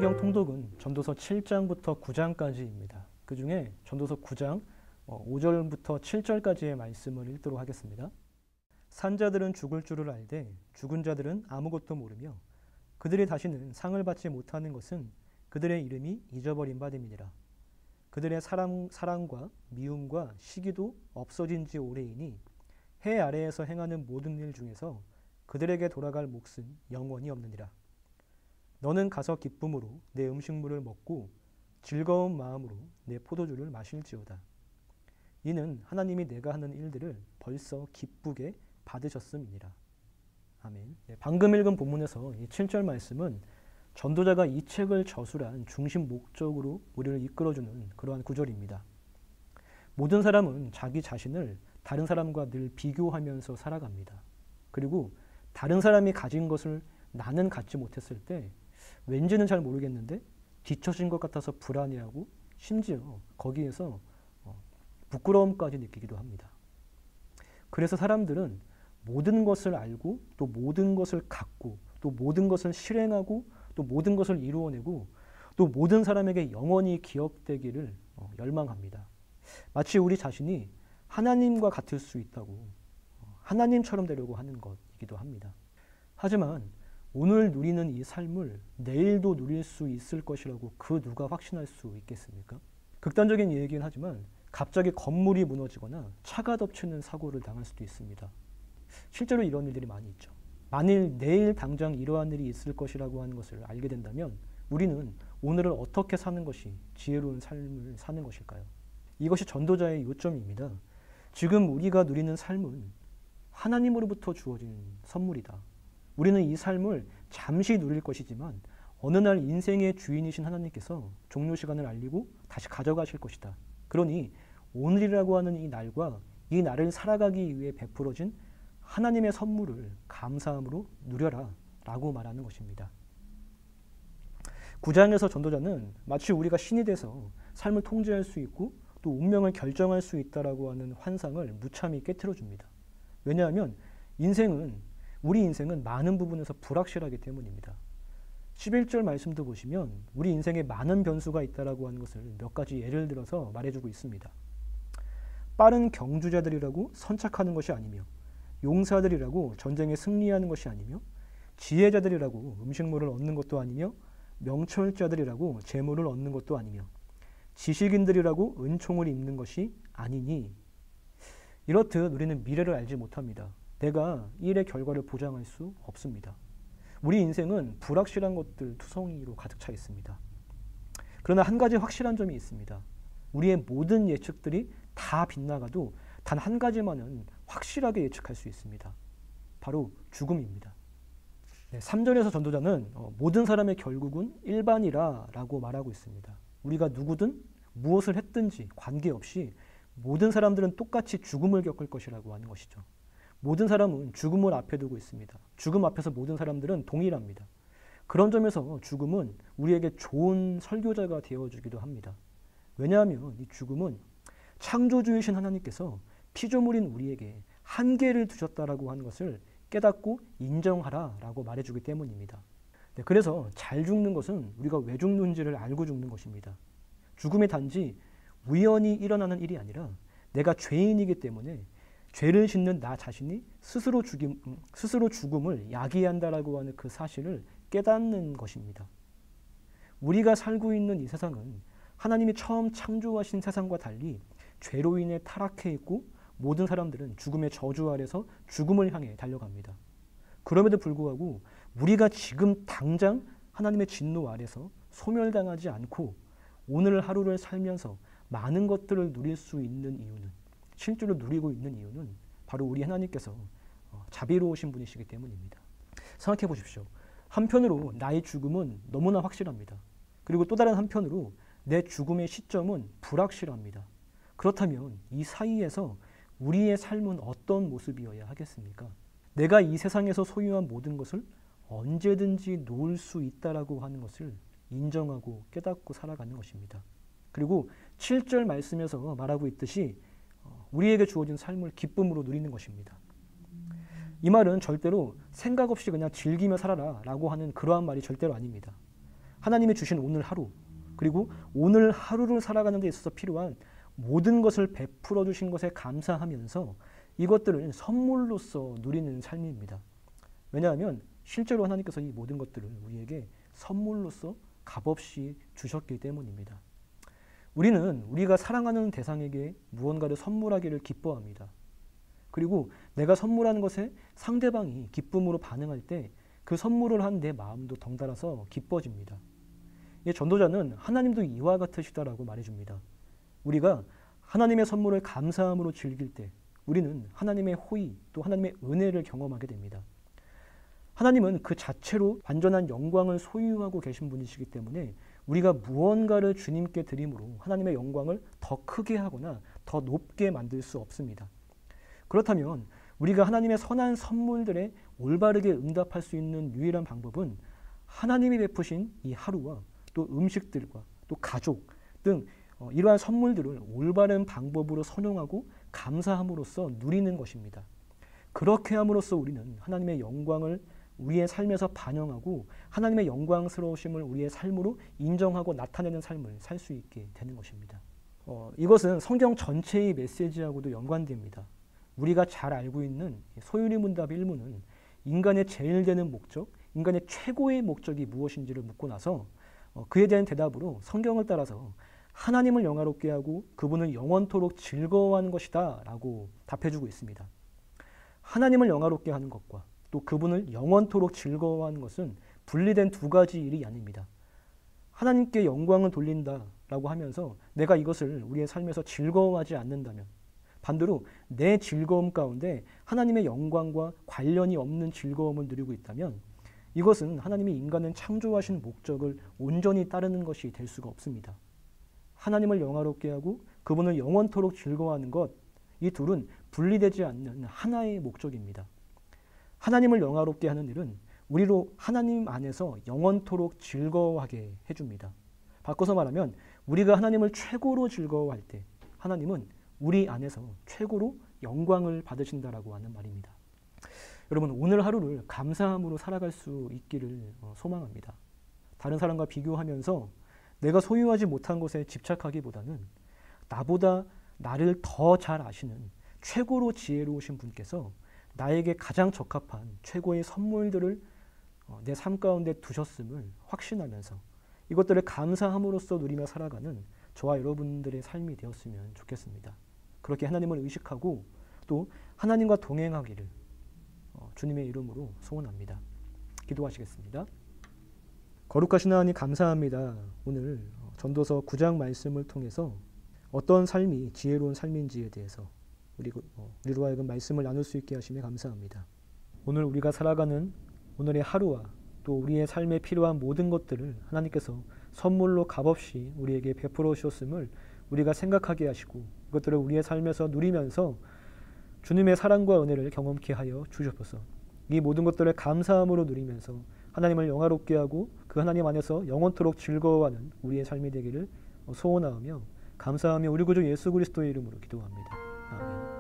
성경 통독은 전도서 7장부터 9장까지입니다. 그 중에 전도서 9장 5절부터 7절까지의 말씀을 읽도록 하겠습니다. 산자들은 죽을 줄을 알되 죽은 자들은 아무것도 모르며 그들이 다시는 상을 받지 못하는 것은 그들의 이름이 잊어버린 바 됨이니라. 그들의 사랑과 미움과 시기도 없어진 지 오래이니 해 아래에서 행하는 모든 일 중에서 그들에게 돌아갈 몫은 영원히 없느니라. 너는 가서 기쁨으로 내 음식물을 먹고 즐거운 마음으로 내 포도주를 마실지어다. 이는 하나님이 내가 하는 일들을 벌써 기쁘게 받으셨음이니라. 아멘. 방금 읽은 본문에서 이 7절 말씀은 전도자가 이 책을 저술한 중심 목적으로 우리를 이끌어주는 그러한 구절입니다. 모든 사람은 자기 자신을 다른 사람과 늘 비교하면서 살아갑니다. 그리고 다른 사람이 가진 것을 나는 갖지 못했을 때 왠지는 잘 모르겠는데 뒤처진 것 같아서 불안해하고 심지어 거기에서 부끄러움까지 느끼기도 합니다. 그래서 사람들은 모든 것을 알고 또 모든 것을 갖고 또 모든 것을 실행하고 또 모든 것을 이루어내고 또 모든 사람에게 영원히 기억되기를 열망합니다. 마치 우리 자신이 하나님과 같을 수 있다고 하나님처럼 되려고 하는 것이기도 합니다. 하지만 오늘 누리는 이 삶을 내일도 누릴 수 있을 것이라고 그 누가 확신할 수 있겠습니까? 극단적인 얘기긴 하지만 갑자기 건물이 무너지거나 차가 덮치는 사고를 당할 수도 있습니다. 실제로 이런 일들이 많이 있죠. 만일 내일 당장 이러한 일이 있을 것이라고 하는 것을 알게 된다면 우리는 오늘을 어떻게 사는 것이 지혜로운 삶을 사는 것일까요? 이것이 전도자의 요점입니다. 지금 우리가 누리는 삶은 하나님으로부터 주어진 선물이다. 우리는 이 삶을 잠시 누릴 것이지만 어느 날 인생의 주인이신 하나님께서 종료 시간을 알리고 다시 가져가실 것이다. 그러니 오늘이라고 하는 이 날과 이 날을 살아가기 위해 베풀어진 하나님의 선물을 감사함으로 누려라 라고 말하는 것입니다. 9장에서 전도자는 마치 우리가 신이 돼서 삶을 통제할 수 있고 또 운명을 결정할 수 있다라고 하는 환상을 무참히 깨트려줍니다. 왜냐하면 우리 인생은 많은 부분에서 불확실하기 때문입니다. 11절 말씀도 보시면 우리 인생에 많은 변수가 있다라고 하는 것을 몇 가지 예를 들어서 말해주고 있습니다. 빠른 경주자들이라고 선착하는 것이 아니며 용사들이라고 전쟁에 승리하는 것이 아니며 지혜자들이라고 음식물을 얻는 것도 아니며 명철자들이라고 재물을 얻는 것도 아니며 지식인들이라고 은총을 입는 것이 아니니 이렇듯 우리는 미래를 알지 못합니다. 내가 이 일의 결과를 보장할 수 없습니다. 우리 인생은 불확실한 것들 투성이로 가득 차 있습니다. 그러나 한 가지 확실한 점이 있습니다. 우리의 모든 예측들이 다 빗나가도 단 한 가지만은 확실하게 예측할 수 있습니다. 바로 죽음입니다. 3절에서 전도자는 모든 사람의 결국은 일반이라 라고 말하고 있습니다. 우리가 누구든 무엇을 했든지 관계없이 모든 사람들은 똑같이 죽음을 겪을 것이라고 하는 것이죠. 모든 사람은 죽음을 앞에 두고 있습니다. 죽음 앞에서 모든 사람들은 동일합니다. 그런 점에서 죽음은 우리에게 좋은 설교자가 되어주기도 합니다. 왜냐하면 이 죽음은 창조주이신 하나님께서 피조물인 우리에게 한계를 두셨다라고 하는 것을 깨닫고 인정하라라고 말해주기 때문입니다. 그래서 잘 죽는 것은 우리가 왜 죽는지를 알고 죽는 것입니다. 죽음이 단지 우연히 일어나는 일이 아니라 내가 죄인이기 때문에 죄를 짓는 나 자신이 스스로 죽음을 야기한다라고 하는 그 사실을 깨닫는 것입니다. 우리가 살고 있는 이 세상은 하나님이 처음 창조하신 세상과 달리 죄로 인해 타락해 있고 모든 사람들은 죽음의 저주 아래서 죽음을 향해 달려갑니다. 그럼에도 불구하고 우리가 지금 당장 하나님의 진노 아래서 소멸당하지 않고 오늘 하루를 살면서 많은 것들을 누릴 수 있는 이유는 실제로 누리고 있는 이유는 바로 우리 하나님께서 자비로우신 분이시기 때문입니다. 생각해 보십시오. 한편으로 나의 죽음은 너무나 확실합니다. 그리고 또 다른 한편으로 내 죽음의 시점은 불확실합니다. 그렇다면 이 사이에서 우리의 삶은 어떤 모습이어야 하겠습니까? 내가 이 세상에서 소유한 모든 것을 언제든지 놓을 수 있다라고 하는 것을 인정하고 깨닫고 살아가는 것입니다. 그리고 7절 말씀에서 말하고 있듯이 우리에게 주어진 삶을 기쁨으로 누리는 것입니다. 이 말은 절대로 생각 없이 그냥 즐기며 살아라 라고 하는 그러한 말이 절대로 아닙니다. 하나님이 주신 오늘 하루, 그리고 오늘 하루를 살아가는 데 있어서 필요한 모든 것을 베풀어 주신 것에 감사하면서 이것들을 선물로서 누리는 삶입니다. 왜냐하면 실제로 하나님께서 이 모든 것들을 우리에게 선물로서 값없이 주셨기 때문입니다. 우리는 우리가 사랑하는 대상에게 무언가를 선물하기를 기뻐합니다. 그리고 내가 선물하는 것에 상대방이 기쁨으로 반응할 때 그 선물을 한 내 마음도 덩달아서 기뻐집니다. 전도자는 하나님도 이와 같으시다라고 말해줍니다. 우리가 하나님의 선물을 감사함으로 즐길 때 우리는 하나님의 호의 또 하나님의 은혜를 경험하게 됩니다. 하나님은 그 자체로 완전한 영광을 소유하고 계신 분이시기 때문에 우리가 무언가를 주님께 드림으로 하나님의 영광을 더 크게 하거나 더 높게 만들 수 없습니다. 그렇다면 우리가 하나님의 선한 선물들에 올바르게 응답할 수 있는 유일한 방법은 하나님이 베푸신 이 하루와 또 음식들과 또 가족 등 이러한 선물들을 올바른 방법으로 선용하고 감사함으로써 누리는 것입니다. 그렇게 함으로써 우리는 하나님의 영광을 우리의 삶에서 반영하고 하나님의 영광스러우심을 우리의 삶으로 인정하고 나타내는 삶을 살 수 있게 되는 것입니다. 이것은 성경 전체의 메시지하고도 연관됩니다. 우리가 잘 알고 있는 소유리 문답 1문은 인간의 제일 되는 목적, 인간의 최고의 목적이 무엇인지를 묻고 나서 그에 대한 대답으로 성경을 따라서 하나님을 영화롭게 하고 그분을 영원토록 즐거워하는 것이다 라고 답해주고 있습니다. 하나님을 영화롭게 하는 것과 또 그분을 영원토록 즐거워하는 것은 분리된 두 가지 일이 아닙니다. 하나님께 영광을 돌린다라고 하면서 내가 이것을 우리의 삶에서 즐거워하지 않는다면 반대로 내 즐거움 가운데 하나님의 영광과 관련이 없는 즐거움을 누리고 있다면 이것은 하나님이 인간을 창조하신 목적을 온전히 따르는 것이 될 수가 없습니다. 하나님을 영화롭게 하고 그분을 영원토록 즐거워하는 것, 이 둘은 분리되지 않는 하나의 목적입니다. 하나님을 영화롭게 하는 일은 우리로 하나님 안에서 영원토록 즐거워하게 해줍니다. 바꿔서 말하면 우리가 하나님을 최고로 즐거워할 때 하나님은 우리 안에서 최고로 영광을 받으신다라고 하는 말입니다. 여러분, 오늘 하루를 감사함으로 살아갈 수 있기를 소망합니다. 다른 사람과 비교하면서 내가 소유하지 못한 것에 집착하기보다는 나보다 나를 더 잘 아시는 최고로 지혜로우신 분께서 나에게 가장 적합한 최고의 선물들을 내 삶 가운데 두셨음을 확신하면서 이것들을 감사함으로써 누리며 살아가는 저와 여러분들의 삶이 되었으면 좋겠습니다. 그렇게 하나님을 의식하고 또 하나님과 동행하기를 주님의 이름으로 소원합니다. 기도하시겠습니다. 거룩하신 하나님 감사합니다. 오늘 전도서 9장 말씀을 통해서 어떤 삶이 지혜로운 삶인지에 대해서 우리로 하여금 말씀을 나눌 수 있게 하시며 감사합니다. 오늘 우리가 살아가는 오늘의 하루와 또 우리의 삶에 필요한 모든 것들을 하나님께서 선물로 값없이 우리에게 베풀어 주셨음을 우리가 생각하게 하시고 이것들을 우리의 삶에서 누리면서 주님의 사랑과 은혜를 경험케 하여 주셨소서. 이 모든 것들을 감사함으로 누리면서 하나님을 영화롭게 하고 그 하나님 안에서 영원토록 즐거워하는 우리의 삶이 되기를 소원하며 감사하며 우리 구주 예수 그리스도의 이름으로 기도합니다. 아멘.